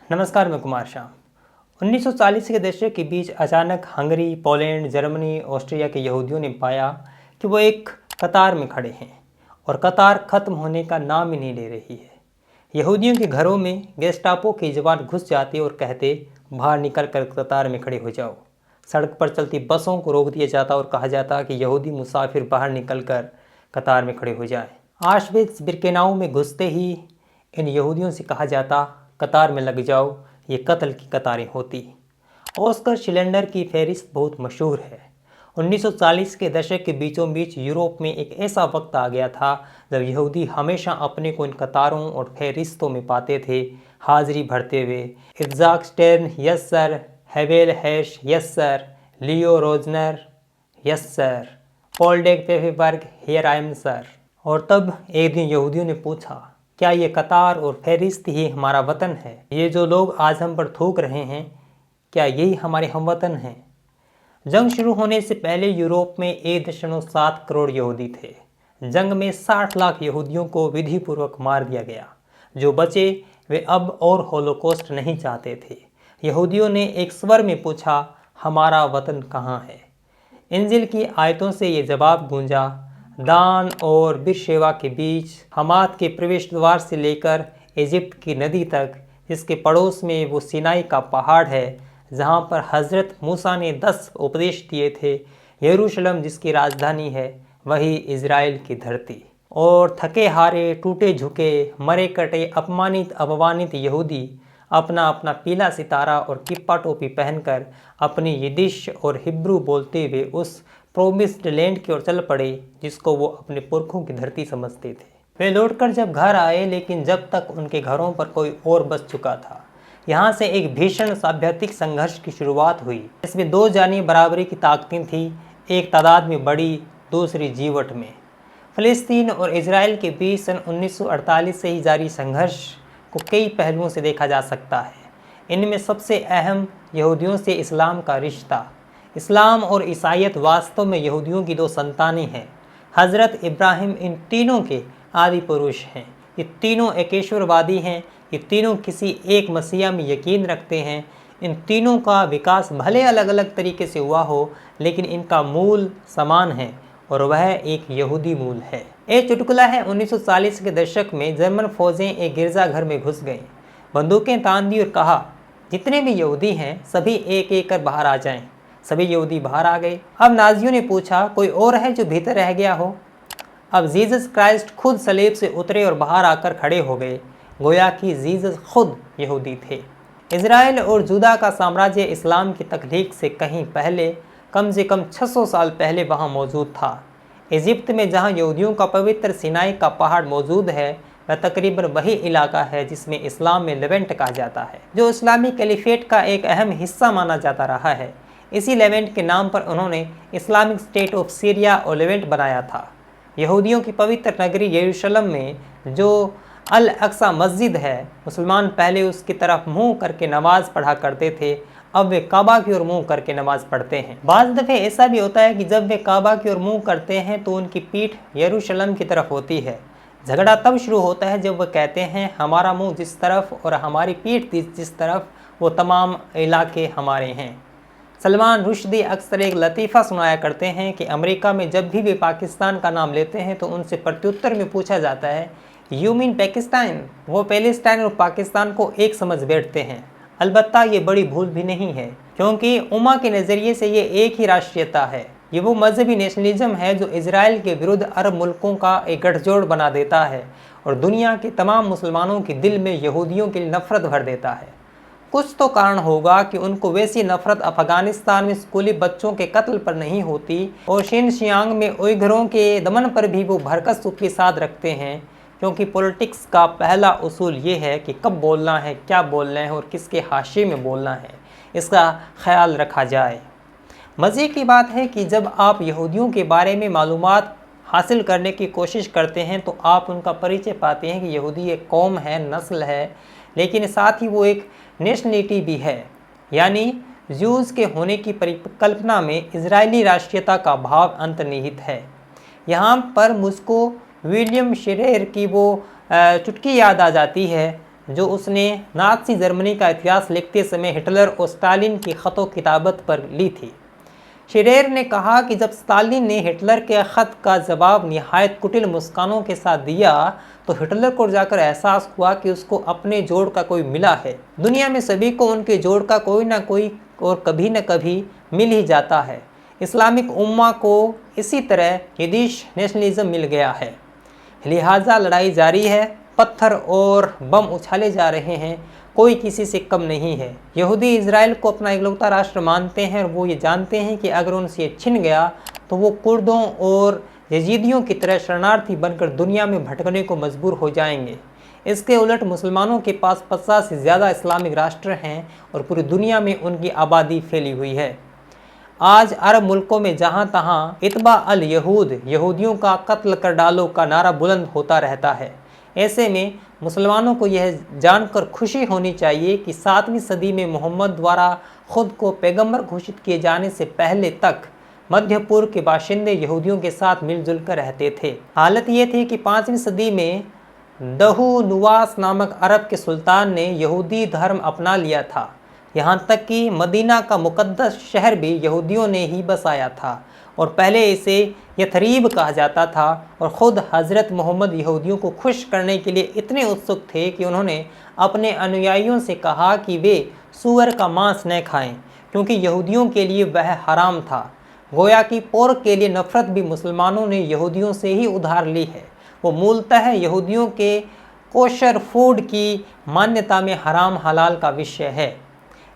नमस्कार, मैं कुमार शाह। 1940 के दशक के बीच अचानक हंगरी, पोलैंड, जर्मनी, ऑस्ट्रिया के यहूदियों ने पाया कि वो एक कतार में खड़े हैं और कतार ख़त्म होने का नाम ही नहीं ले रही है। यहूदियों के घरों में गेस्टापो के जवान घुस जाते और कहते, बाहर निकल कर कतार में खड़े हो जाओ। सड़क पर चलती बसों को रोक दिया जाता और कहा जाता कि यहूदी मुसाफिर बाहर निकल कर कतार में खड़े हो जाएं। ऑश्विट्ज़ बिर्केनाउ में घुसते ही इन यहूदियों से कहा जाता, कतार में लग जाओ, ये कत्ल की कतारें होती। ऑस्कर शिलेंडर की फहरिस्त बहुत मशहूर है। 1940 के दशक के बीचों बीच यूरोप में एक ऐसा वक्त आ गया था जब यहूदी हमेशा अपने को इन कतारों और फहरिस्तों में पाते थे, हाजिरी भरते हुए। Itzhak Stern, yes sir. हेवेल हैश, yes sir. Leo Rosner, yes sir. Poldek Pfefferberg, here I am sir. और तब एक दिन यहूदियों ने पूछा, क्या ये कतार और फहरिस्त ही हमारा वतन है? ये जो लोग आज हम पर थूक रहे हैं, क्या यही हमारे हमवतन हैं? जंग शुरू होने से पहले यूरोप में 1.7 करोड़ यहूदी थे। जंग में 60 लाख यहूदियों को विधिपूर्वक मार दिया गया। जो बचे वे अब और होलोकॉस्ट नहीं चाहते थे। यहूदियों ने एक स्वर में पूछा, हमारा वतन कहाँ है? इंजिल की आयतों से ये जवाब गूंजा, दान और बिरशेवा के बीच, हमाद के प्रवेश द्वार से लेकर इजिप्ट की नदी तक, जिसके पड़ोस में वो सिनाई का पहाड़ है जहाँ पर हज़रत मूसा ने 10 उपदेश दिए थे, यरूशलेम जिसकी राजधानी है, वही इज़राइल की धरती। और थके हारे, टूटे झुके, मरे कटे, अपमानित अपमानित यहूदी अपना अपना पीला सितारा और किप्पा टोपी पहनकर अपनी यिदिश और हिब्रू बोलते हुए उस प्रोमिस्ड लैंड की ओर चल पड़े जिसको वो अपने पुरखों की धरती समझते थे। वे लौटकर जब घर आए, लेकिन जब तक उनके घरों पर कोई और बस चुका था। यहाँ से एक भीषण सांप्रदायिक संघर्ष की शुरुआत हुई। इसमें दो जानी बराबरी की ताकतें थी, एक तादाद में बड़ी, दूसरी जीवट में। फ़लस्तीन और इजराइल के बीच सन 1948 से ही जारी संघर्ष को कई पहलुओं से देखा जा सकता है। इनमें सबसे अहम यहूदियों से इस्लाम का रिश्ता। इस्लाम और ईसाईयत वास्तव में यहूदियों की दो संतानें हैं। हज़रत इब्राहिम इन तीनों के आदि पुरुष हैं। ये तीनों एकेश्वरवादी हैं। ये तीनों किसी एक मसीहा में यकीन रखते हैं। इन तीनों का विकास भले अलग अलग तरीके से हुआ हो, लेकिन इनका मूल समान है और वह एक यहूदी मूल है। एक चुटकुला है, 1940 के दशक में जर्मन फौजें एक गिरजाघर में घुस गईं, बंदूकें तान दी और कहा, जितने भी यहूदी हैं सभी एक एक कर बाहर आ जाएं। सभी यहूदी बाहर आ गए। अब नाजियों ने पूछा, कोई और है जो भीतर रह गया हो? अब जीसस क्राइस्ट खुद सलीब से उतरे और बाहर आकर खड़े हो गए, गोया कि जीसस खुद यहूदी थे। इजराइल और जुदा का साम्राज्य इस्लाम की तख्लीक से कहीं पहले, कम से कम 600 साल पहले वहाँ मौजूद था। इजिप्ट में जहाँ यहूदियों का पवित्र सिनाई का पहाड़ मौजूद है, वह तकरीबन वही इलाका है जिसमें इस्लाम में लेवेंट कहा जाता है, जो इस्लामी कैलिफेट का एक अहम हिस्सा माना जाता रहा है। इसी लेवेंट के नाम पर उन्होंने इस्लामिक स्टेट ऑफ सीरिया और लेवेंट बनाया था। यहूदियों की पवित्र नगरी यरूशलेम में जो अल अक्सा मस्जिद है, मुसलमान पहले उसकी तरफ मुंह करके नमाज पढ़ा करते थे, अब वे काबा की ओर मुंह करके नमाज पढ़ते हैं। बाज़ दफ़े ऐसा भी होता है कि जब वे काबा की ओर मुंह करते हैं तो उनकी पीठ यरूशलेम की तरफ होती है। झगड़ा तब शुरू होता है जब वह कहते हैं, हमारा मुंह जिस तरफ और हमारी पीठ जिस तरफ, वो तमाम इलाके हमारे हैं। सलमान रुश्दी अक्सर एक लतीफ़ा सुनाया करते हैं कि अमेरिका में जब भी वे पाकिस्तान का नाम लेते हैं तो उनसे प्रत्युत्तर में पूछा जाता है, यू मीन पाकिस्तान? वो पैलेस्टाइन और पाकिस्तान को एक समझ बैठते हैं। अलबत्ता ये बड़ी भूल भी नहीं है, क्योंकि उम्मा के नज़रिए से ये एक ही राष्ट्रीयता है। ये वो मजहबी नेशनलिज्म है जो इजराइल के विरुद्ध अरब मुल्कों का एक गठजोड़ बना देता है और दुनिया के तमाम मुसलमानों के दिल में यहूदियों के लिए नफरत भर देता है। कुछ तो कारण होगा कि उनको वैसी नफरत अफगानिस्तान में स्कूली बच्चों के कत्ल पर नहीं होती और शिनजियांग में उइघुरों के दमन पर भी वो भरकस के साथ रखते हैं, क्योंकि पॉलिटिक्स का पहला उसूल ये है कि कब बोलना है, क्या बोलना है और किसके हाशिए में बोलना है, इसका ख्याल रखा जाए। मज़े की बात है कि जब आप यहूदियों के बारे में मालूमात हासिल करने की कोशिश करते हैं तो आप उनका परिचय पाते हैं कि यहूदी एक कौम है, नस्ल है, लेकिन साथ ही वो एक नेशनलिटी भी है, यानी ज्यूज़ के होने की परिकल्पना में इजरायली राष्ट्रीयता का भाव अंतर्निहित है। यहाँ पर मुझको विलियम शेरेर की वो चुटकी याद आ जाती है जो उसने नाज़ी जर्मनी का इतिहास लिखते समय हिटलर और स्टालिन की ख़त किताबत पर ली थी। शिरेर ने कहा कि जब स्टालिन ने हिटलर के ख़त का जवाब निहायत कुटिल मुस्कानों के साथ दिया तो हिटलर को जाकर एहसास हुआ कि उसको अपने जोड़ का कोई मिला है। दुनिया में सभी को उनके जोड़ का कोई ना कोई और कभी न कभी मिल ही जाता है। इस्लामिक उम्मा को इसी तरह यिदिश नेशनलिज्म मिल गया है, लिहाजा लड़ाई जारी है, पत्थर और बम उछाले जा रहे हैं, कोई किसी से कम नहीं है। यहूदी इजराइल को अपना इकलौता राष्ट्र मानते हैं और वो ये जानते हैं कि अगर उनसे ये छिन गया तो वो कुर्दों और यजीदियों की तरह शरणार्थी बनकर दुनिया में भटकने को मजबूर हो जाएंगे। इसके उलट मुसलमानों के पास 50 से ज़्यादा इस्लामिक राष्ट्र हैं और पूरी दुनिया में उनकी आबादी फैली हुई है। आज अरब मुल्कों में जहाँ तहाँ इतबा अल यहूद, यहूदियों का कत्ल कर डालो का नारा बुलंद होता रहता है। ऐसे में मुसलमानों को यह जानकर खुशी होनी चाहिए कि 7वीं सदी में मोहम्मद द्वारा खुद को पैगंबर घोषित किए जाने से पहले तक मध्य पूर्व के बाशिंदे यहूदियों के साथ मिलजुल कर रहते थे। हालत ये थी कि 5वीं सदी में दहू नुवास नामक अरब के सुल्तान ने यहूदी धर्म अपना लिया था। यहाँ तक कि मदीना का मुकद्दस शहर भी यहूदियों ने ही बसाया था और पहले इसे यथरीब कहा जाता था। और ख़ुद हज़रत मोहम्मद यहूदियों को खुश करने के लिए इतने उत्सुक थे कि उन्होंने अपने अनुयायियों से कहा कि वे सूअर का मांस न खाएं, क्योंकि यहूदियों के लिए वह हराम था। गोया कि पोर्क के लिए नफ़रत भी मुसलमानों ने यहूदियों से ही उधार ली है। वो मूलतः यहूदियों के कोशर फूड की मान्यता में हराम हलाल का विषय है।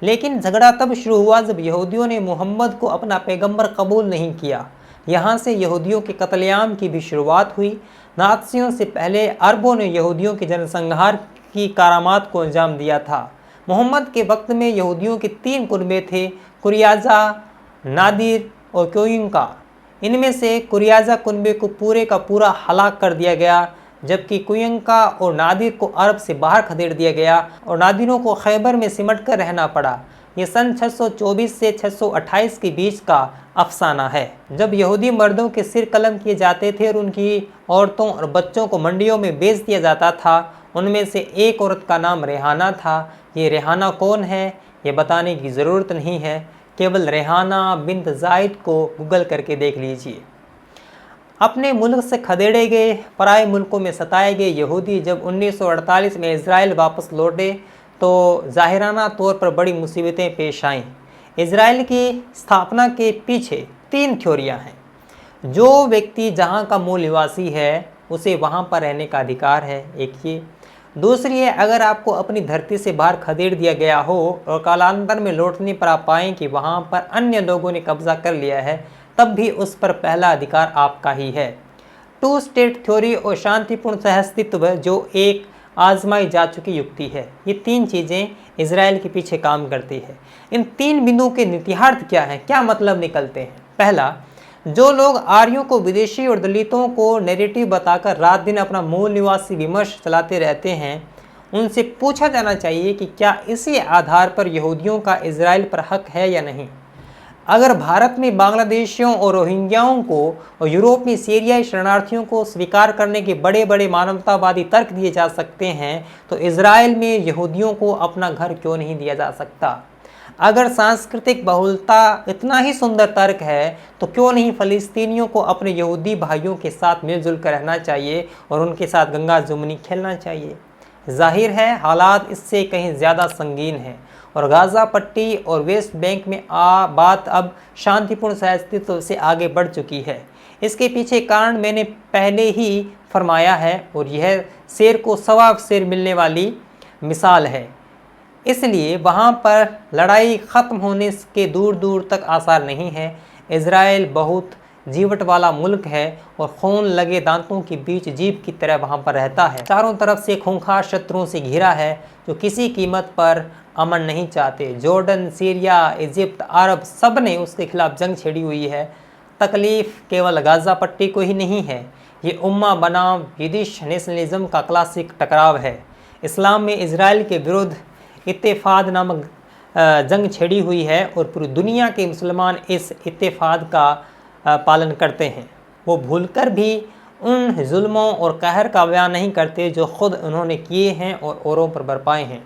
लेकिन झगड़ा तब शुरू हुआ जब यहूदियों ने मोहम्मद को अपना पैगंबर कबूल नहीं किया। यहाँ से यहूदियों के कत्लेआम की भी शुरुआत हुई। नाज़ियों से पहले अरबों ने यहूदियों के जनसंहार की करामात को अंजाम दिया था। मोहम्मद के वक्त में यहूदियों के 3 कुनबे थे, कुरियाजा, नादिर और क्योइंका। इनमें से कुरियाजा कुनबे को पूरे का पूरा हलाक कर दिया गया, जबकि कुयंका और नादिर को अरब से बाहर खदेड़ दिया गया और नादिरों को खैबर में सिमट कर रहना पड़ा। ये सन 624 से 628 के बीच का अफसाना है, जब यहूदी मर्दों के सिर कलम किए जाते थे और उनकी औरतों और बच्चों को मंडियों में बेच दिया जाता था। उनमें से एक औरत का नाम रेहाना था। ये रेहाना कौन है ये बताने की ज़रूरत नहीं है, केवल रेहाना बिन्त जायद को गूगल करके देख लीजिए। अपने मुल्क से खदेड़े गए, पराए मुल्कों में सताए गए यहूदी जब 1948 में इज़राइल वापस लौटे तो ज़ाहिराना तौर पर बड़ी मुसीबतें पेश आईं। इज़राइल की स्थापना के पीछे 3 थ्योरियाँ हैं। जो व्यक्ति जहाँ का मूल निवासी है उसे वहाँ पर रहने का अधिकार है, एक ये। दूसरी है, अगर आपको अपनी धरती से बाहर खदेड़ दिया गया हो और कालांतर में लौटने पर आप पाएँ कि वहाँ पर अन्य लोगों ने कब्जा कर लिया है, तब भी उस पर पहला अधिकार आपका ही है। 2 स्टेट थ्योरी और शांतिपूर्ण सहअस्तित्व जो एक आजमाई जा चुकी युक्ति है, ये 3 चीज़ें इजराइल के पीछे काम करती है। इन 3 बिंदुओं के निहितार्थ क्या हैं, क्या मतलब निकलते हैं? पहला, जो लोग आर्यों को विदेशी और दलितों को नैरेटिव बताकर रात दिन अपना मूल निवासी विमर्श चलाते रहते हैं, उनसे पूछा जाना चाहिए कि क्या इसी आधार पर यहूदियों का इजराइल पर हक है या नहीं। अगर भारत में बांग्लादेशियों और रोहिंग्याओं को और यूरोप में सीरियाई शरणार्थियों को स्वीकार करने के बड़े बड़े मानवतावादी तर्क दिए जा सकते हैं, तो इजराइल में यहूदियों को अपना घर क्यों नहीं दिया जा सकता? अगर सांस्कृतिक बहुलता इतना ही सुंदर तर्क है, तो क्यों नहीं फ़लस्तीनियों को अपने यहूदी भाइयों के साथ मिलजुल कर रहना चाहिए और उनके साथ गंगा जुमनी खेलना चाहिए? जाहिर है हालात इससे कहीं ज़्यादा संगीन हैं और गाज़ा पट्टी और वेस्ट बैंक में बात अब शांतिपूर्ण सहअस्तित्व से आगे बढ़ चुकी है। इसके पीछे कारण मैंने पहले ही फरमाया है और यह शेर को सवा शेर मिलने वाली मिसाल है। इसलिए वहाँ पर लड़ाई ख़त्म होने के दूर दूर तक आसार नहीं है। इज़राइल बहुत जीवट वाला मुल्क है और खून लगे दांतों के बीच जीभ की तरह वहाँ पर रहता है। चारों तरफ से खूंखार शत्रुओं से घिरा है जो किसी कीमत पर अमन नहीं चाहते। जॉर्डन, सीरिया, इजिप्ट, अरब सब ने उसके खिलाफ जंग छेड़ी हुई है। तकलीफ़ केवल गाज़ा पट्टी को ही नहीं है, ये उम्मा बनाम यिदिश नेशनलिज्म का क्लासिक टकराव है। इस्लाम में इज़राइल के विरुद्ध इत्तेफाद नामक जंग छेड़ी हुई है और पूरी दुनिया के मुसलमान इस इत्तेफाद का पालन करते हैं। वो भूलकर भी उन जुल्मों और कहर का बयान नहीं करते जो खुद उन्होंने किए हैं और औरों पर बरपाए हैं।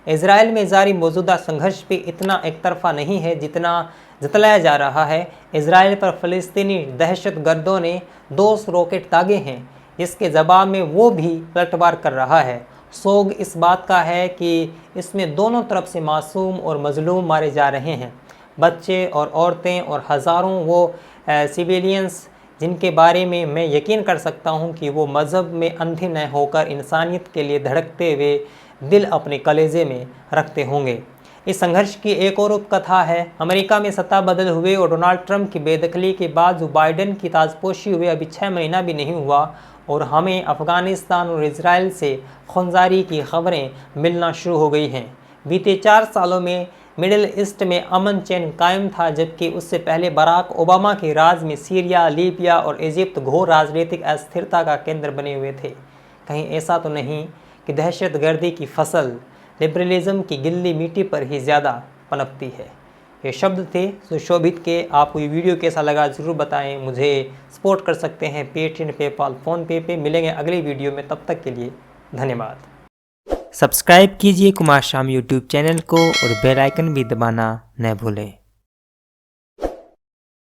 इजराइल में जारी मौजूदा संघर्ष भी इतना एक तरफा नहीं है जितना जतलाया जा रहा है। इजराइल पर फ़लस्तीनी दहशतगर्दों ने 2 रॉकेट दागे हैं, जिसके जवाब में वो भी पलटवार कर रहा है। सोग इस बात का है कि इसमें दोनों तरफ से मासूम और मजलूम मारे जा रहे हैं, बच्चे और औरतें और हज़ारों वो सिविलियंस जिनके बारे में मैं यकीन कर सकता हूँ कि वो मज़हब में अंधे न होकर इंसानियत के लिए धड़कते हुए दिल अपने कलेजे में रखते होंगे। इस संघर्ष की एक और उपकथा है। अमेरिका में सत्ता बदल हुए और डोनाल्ड ट्रंप की बेदखली के बाद जो बाइडेन की ताजपोशी हुए अभी 6 महीना भी नहीं हुआ और हमें अफ़गानिस्तान और इजराइल से खूनजारी की खबरें मिलना शुरू हो गई हैं। बीते 4 सालों में मिडिल ईस्ट में अमन चैन कायम था, जबकि उससे पहले बराक ओबामा के राज में सीरिया, लीबिया और इजिप्ट घोर राजनीतिक अस्थिरता का केंद्र बने हुए थे। कहीं ऐसा तो नहीं कि दहशतगर्दी की फसल लिबरलिज्म की गिल्ली मिट्टी पर ही ज़्यादा पनपती है। ये शब्द थे सुशोभित के। आपको ये वीडियो कैसा लगा ज़रूर बताएं। मुझे सपोर्ट कर सकते हैं पेटीएम, पेपाल, फ़ोनपे पे। मिलेंगे अगली वीडियो में, तब तक के लिए धन्यवाद। सब्सक्राइब कीजिए कुमार शाम यूट्यूब चैनल को और बेल आइकन भी दबाना न भूलें।